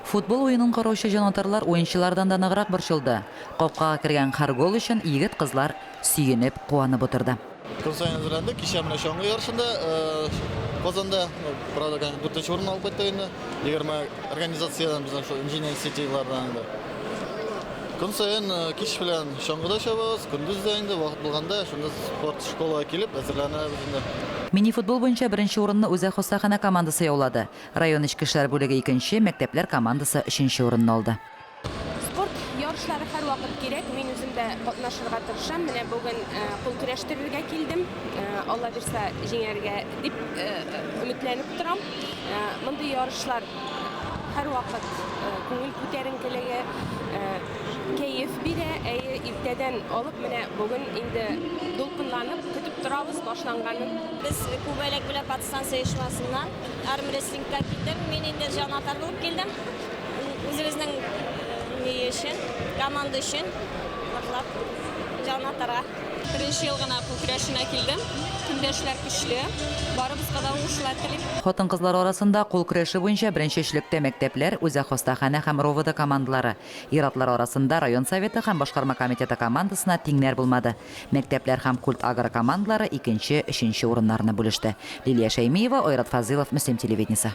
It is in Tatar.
Футбол ойынын караучы жанатарлар ойынчылардан да ныгырак борчылды. Капкага кирген har gol өчен егет кызлар сүйенеп, куанып отурду. Күн сайын әзірләнді, кеше міне шоңғы ярышында Қазанда, правда, 4-ші орын алып кетті енді. Егер организациядан біздің инженер сетейлерден күн сайын кеш білән шоңғыда шабыз, күндіз де енді вақыт болғанда шында спорт школаға келіп әзірләнеміз. Мини-футбол буенча беренче урынны Үзәк хастахана командасы яулады. Район ички эшләр бүлеге 2-нче, мәктәпләр командасы 3-нче урынны алды. Спорт ярышлары һәр вакыт кирәк. Мин үзем дә катнашырга тырышам. Менә бүген кул көрәштерергә килдем. Алла бирсә җиңәргә дип өметләнеп торам. Мондый ярышлар һәр вакыт күңел күтәренкелеге, кәеф бирә. Иртәдән алып менә бүген инде дулкынланып көтеп торабыз башланганын. Biz Kubelek bile Pakistan sayışmasından arm wrestling'ga gittim. Men endi janatar bo'lib keldim. O'zimizning için, komanda için mutlaq janatarga. Birinchi yil gina pul kurashina keldim. Tundashlar kuchli. Baribizga да уңышлар телим. Хатын-кызлар арасында кул көрәше буенча беренчечлектә мәктәпләр, Үзәк хастахана һәм РОВД командалары. Ир-атлар арасында район советы һәм башкарма комитеты командасына тиңнәр булмады. Мәктәпләр һәм культ агро командалары 2-нче, 3-нче урыннарны бүлеште. Лилия Шәймиева, Ойрат Фазилов, Мөслим телевидениесе.